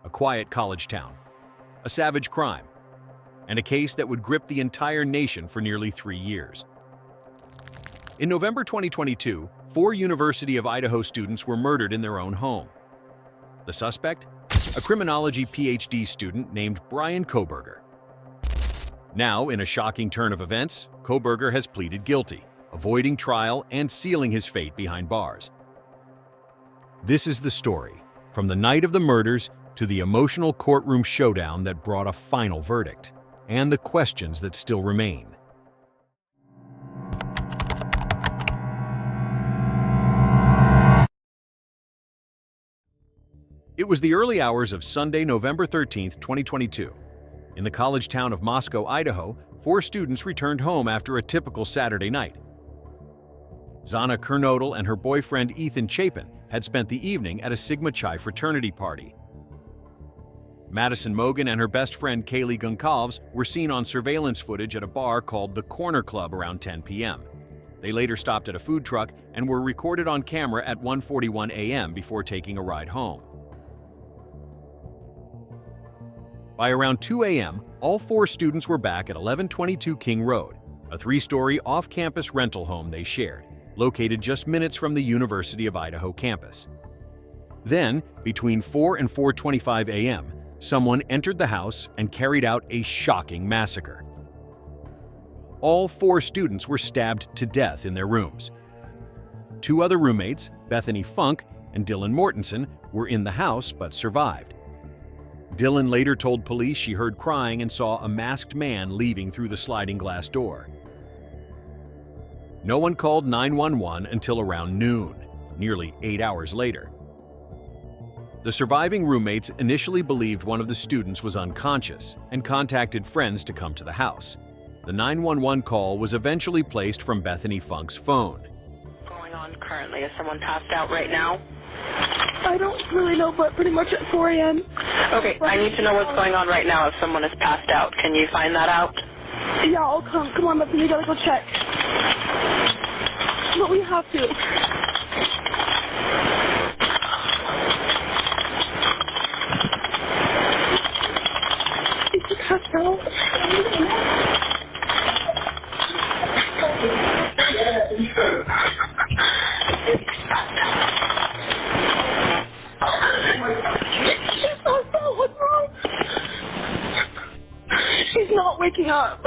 a quiet college town, a savage crime, and a case that would grip the entire nation for nearly 3 years. In November 2022, 4 University of Idaho students were murdered in their own home. The suspect? A criminology PhD student named Bryan Kohberger. Now, in a shocking turn of events, Kohberger has pleaded guilty, avoiding trial and sealing his fate behind bars. This is the story, from the night of the murders to the emotional courtroom showdown that brought a final verdict, and the questions that still remain. It was the early hours of Sunday, November 13, 2022. In the college town of Moscow, Idaho, 4 students returned home after a typical Saturday night. Zana Kernodle and her boyfriend Ethan Chapin had spent the evening at a Sigma Chi fraternity party. Madison Mogan and her best friend Kaylee Goncalves were seen on surveillance footage at a bar called the Corner Club around 10 p.m. They later stopped at a food truck and were recorded on camera at 1:41 a.m. before taking a ride home. By around 2 a.m., all 4 students were back at 1122 King Road, a 3-story off-campus rental home they shared, located just minutes from the University of Idaho campus. Then, between 4 and 4:25 a.m., someone entered the house and carried out a shocking massacre. All 4 students were stabbed to death in their rooms. 2 other roommates, Bethany Funk and Dylan Mortensen, were in the house but survived. Dylan later told police she heard crying and saw a masked man leaving through the sliding glass door. No one called 911 until around noon, nearly 8 hours later. The surviving roommates initially believed one of the students was unconscious and contacted friends to come to the house. The 911 call was eventually placed from Bethany Funk's phone. What's going on currently? Is someone passed out right now? I don't really know, but pretty much at 4 a.m. Okay, I need to know what's going on right now if someone is passed out. Can you find that out? Yeah, I'll come. Come on, Bethany, you gotta go check. But we have to. Is she passed out? She's not waking up.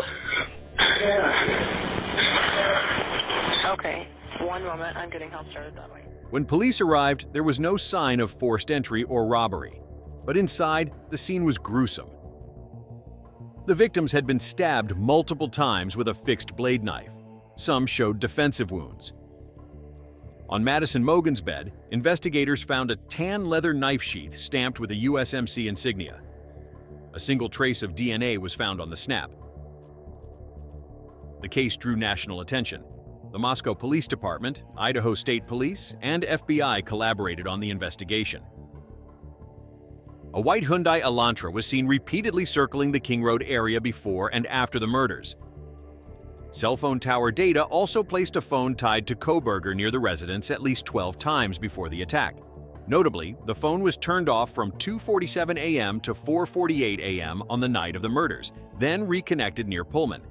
Okay, one moment. I'm getting help started that way. When police arrived, there was no sign of forced entry or robbery. But inside, the scene was gruesome. The victims had been stabbed multiple times with a fixed blade knife. Some showed defensive wounds. On Madison Mogan's bed, investigators found a tan leather knife sheath stamped with a USMC insignia. A single trace of DNA was found on the snap. The case drew national attention. The Moscow Police Department, Idaho State Police, and FBI collaborated on the investigation. A white Hyundai Elantra was seen repeatedly circling the King Road area before and after the murders. Cell phone tower data also placed a phone tied to Kohberger near the residence at least 12 times before the attack. Notably, the phone was turned off from 2:47 a.m. to 4:48 a.m. on the night of the murders, then reconnected near Pullman.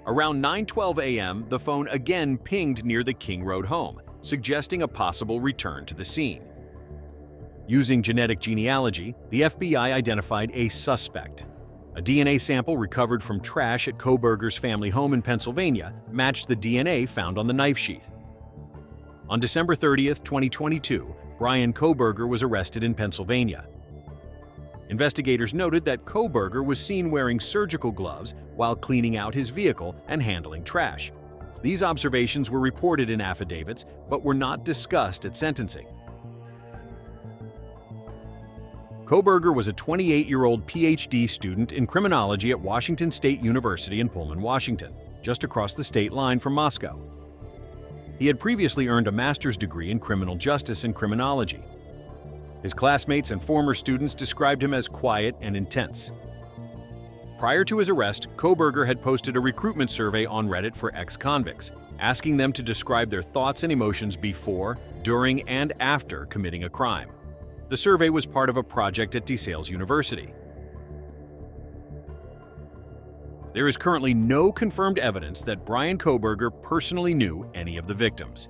Around 9:12 a.m., the phone again pinged near the King Road home, suggesting a possible return to the scene. Using genetic genealogy, the FBI identified a suspect. A DNA sample recovered from trash at Kohberger's family home in Pennsylvania matched the DNA found on the knife sheath. On December 30, 2022, Bryan Kohberger was arrested in Pennsylvania. Investigators noted that Kohberger was seen wearing surgical gloves while cleaning out his vehicle and handling trash. These observations were reported in affidavits but were not discussed at sentencing. Kohberger was a 28-year-old PhD student in criminology at Washington State University in Pullman, Washington, just across the state line from Moscow. He had previously earned a master's degree in criminal justice and criminology. His classmates and former students described him as quiet and intense. Prior to his arrest, Kohberger had posted a recruitment survey on Reddit for ex-convicts, asking them to describe their thoughts and emotions before, during, and after committing a crime. The survey was part of a project at DeSales University. There is currently no confirmed evidence that Bryan Kohberger personally knew any of the victims.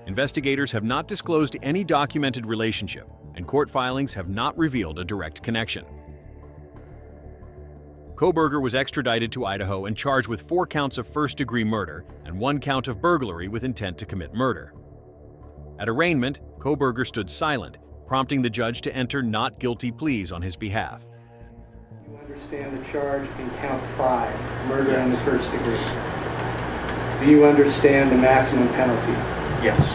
Investigators have not disclosed any documented relationship, and court filings have not revealed a direct connection. Kohberger was extradited to Idaho and charged with 4 counts of first-degree murder and 1 count of burglary with intent to commit murder. At arraignment, Kohberger stood silent, prompting the judge to enter not guilty pleas on his behalf. You understand the charge in count 5, murder in the first degree. Do you understand the maximum penalty? Yes.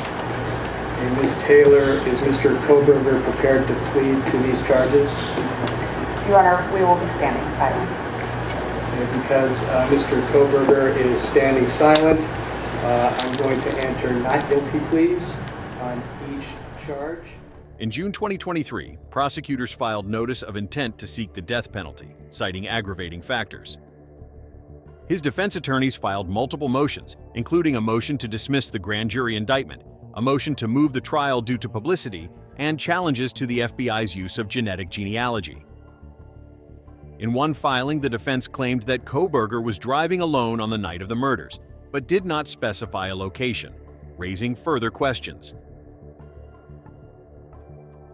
And Ms. Taylor, is Mr. Kohberger prepared to plead to these charges? Your Honor, we will be standing silent. And because Mr. Kohberger is standing silent, I'm going to enter not guilty pleas on each charge. In June 2023, prosecutors filed notice of intent to seek the death penalty, citing aggravating factors. His defense attorneys filed multiple motions, including a motion to dismiss the grand jury indictment, a motion to move the trial due to publicity, and challenges to the FBI's use of genetic genealogy. In one filing, the defense claimed that Kohberger was driving alone on the night of the murders, but did not specify a location, raising further questions.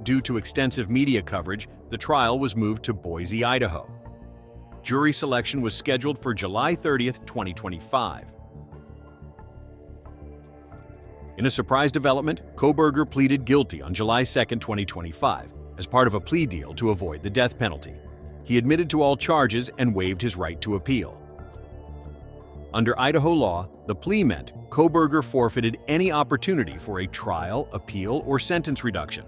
Due to extensive media coverage, the trial was moved to Boise, Idaho. Jury selection was scheduled for July 30, 2025. In a surprise development, Kohberger pleaded guilty on July 2, 2025, as part of a plea deal to avoid the death penalty. He admitted to all charges and waived his right to appeal. Under Idaho law, the plea meant Kohberger forfeited any opportunity for a trial, appeal, or sentence reduction.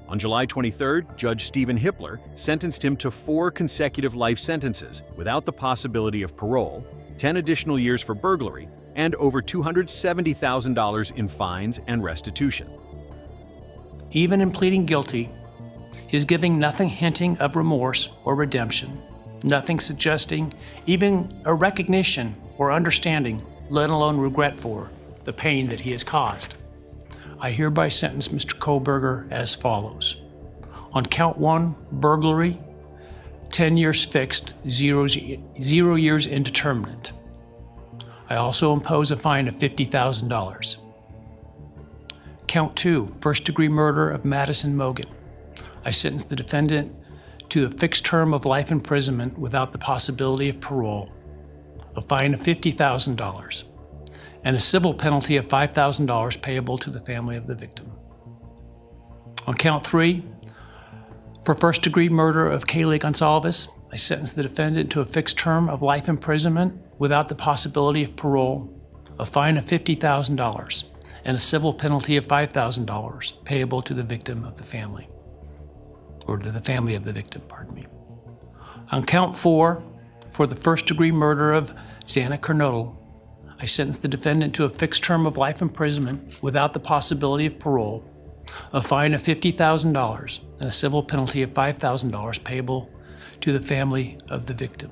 On July 23, Judge Stephen Hippler sentenced him to 4 consecutive life sentences without the possibility of parole, 10 additional years for burglary, and over $270,000 in fines and restitution. Even in pleading guilty, he is giving nothing hinting of remorse or redemption, nothing suggesting even a recognition or understanding, let alone regret for, the pain that he has caused. I hereby sentence Mr. Kohberger as follows. On count 1, burglary, 10 years fixed, 0 years indeterminate. I also impose a fine of $50,000. Count 2, first-degree murder of Madison Mogan. I sentence the defendant to a fixed term of life imprisonment without the possibility of parole, a fine of $50,000, and a civil penalty of $5,000 payable to the family of the victim. On count 3, for first-degree murder of Kaylee Gonsalves, I sentence the defendant to a fixed term of life imprisonment without the possibility of parole, a fine of $50,000, and a civil penalty of $5,000 payable to the victim of the family, or to the family of the victim, pardon me. On count 4, for the first-degree murder of Xana Kernodle, I sentence the defendant to a fixed term of life imprisonment without the possibility of parole, a fine of $50,000, and a civil penalty of $5,000 payable to the family of the victim.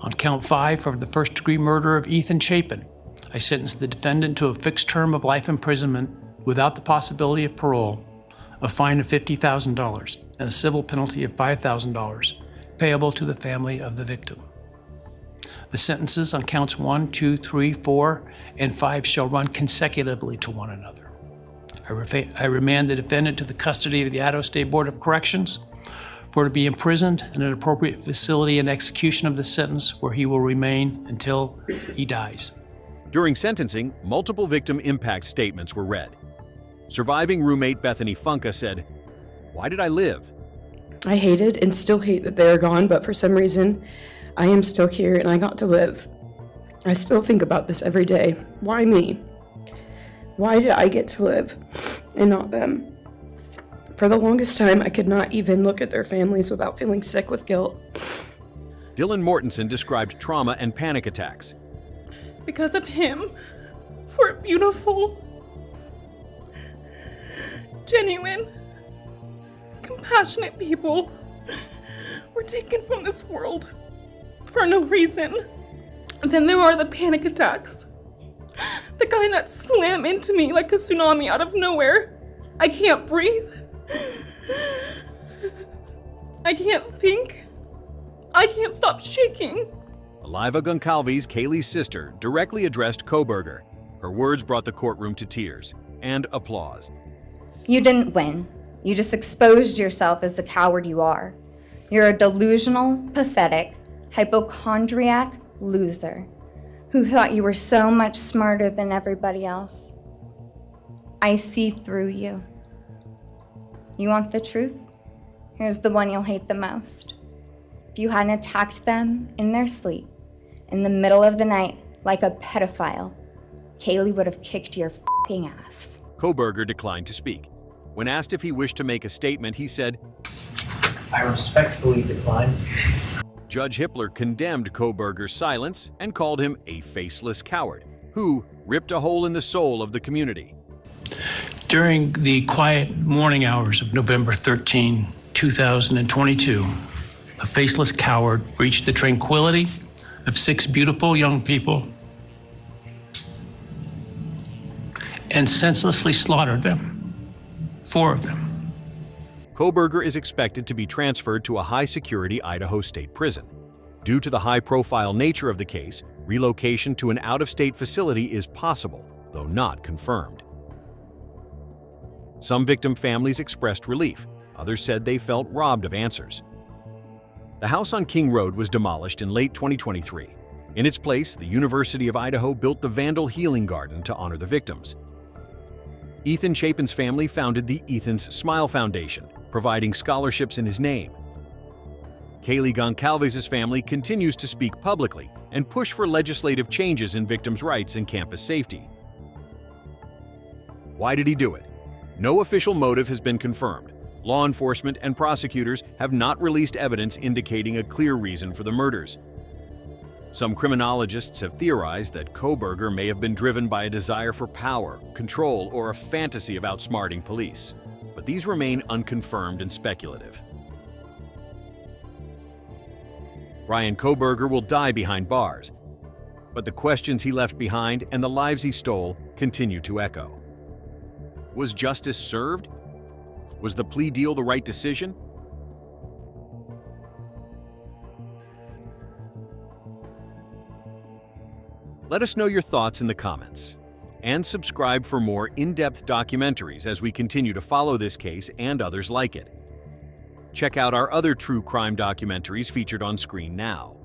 On count 5, for the first-degree murder of Ethan Chapin, I sentence the defendant to a fixed term of life imprisonment without the possibility of parole, a fine of $50,000, and a civil penalty of $5,000 payable to the family of the victim. The sentences on counts 1, 2, 3, 4, and 5 shall run consecutively to one another. I remand the defendant to the custody of the Idaho State Board of Corrections for to be imprisoned in an appropriate facility in execution of the sentence where he will remain until he dies. During sentencing, multiple victim impact statements were read. Surviving roommate Bethany Funka said, "Why did I live? I hated and still hate that they are gone, but for some reason, I am still here and I got to live. I still think about this every day. Why me? Why did I get to live and not them? For the longest time, I could not even look at their families without feeling sick with guilt." Dylan Mortensen described trauma and panic attacks. Because of him, 4 beautiful, genuine, compassionate people were taken from this world for no reason. And then there are the panic attacks. The kind that slam into me like a tsunami out of nowhere. I can't breathe. I can't think. I can't stop shaking. Eliva Goncalves, Kaylee's sister, directly addressed Kohberger. Her words brought the courtroom to tears and applause. You didn't win. You just exposed yourself as the coward you are. You're a delusional, pathetic, hypochondriac loser who thought you were so much smarter than everybody else. I see through you. You want the truth? Here's the one you'll hate the most. If you hadn't attacked them in their sleep, in the middle of the night, like a pedophile, Kaylee would have kicked your f***ing ass. Kohberger declined to speak. When asked if he wished to make a statement, he said, I respectfully decline. Judge Hippler condemned Kohberger's silence and called him a faceless coward who ripped a hole in the soul of the community. During the quiet morning hours of November 13, 2022, a faceless coward breached the tranquility of 6 beautiful young people and senselessly slaughtered them, 4 of them. Kohberger is expected to be transferred to a high-security Idaho state prison. Due to the high-profile nature of the case, relocation to an out-of-state facility is possible, though not confirmed. Some victim families expressed relief. Others said they felt robbed of answers. The house on King Road was demolished in late 2023. In its place, the University of Idaho built the Vandal Healing Garden to honor the victims. Ethan Chapin's family founded the Ethan's Smile Foundation, providing scholarships in his name. Kaylee Goncalves' family continues to speak publicly and push for legislative changes in victims' rights and campus safety. Why did he do it? No official motive has been confirmed. Law enforcement and prosecutors have not released evidence indicating a clear reason for the murders. Some criminologists have theorized that Kohberger may have been driven by a desire for power, control, or a fantasy of outsmarting police. But these remain unconfirmed and speculative. Bryan Kohberger will die behind bars, but the questions he left behind and the lives he stole continue to echo. Was justice served? Was the plea deal the right decision? Let us know your thoughts in the comments. And subscribe for more in-depth documentaries as we continue to follow this case and others like it. Check out our other true crime documentaries featured on screen now.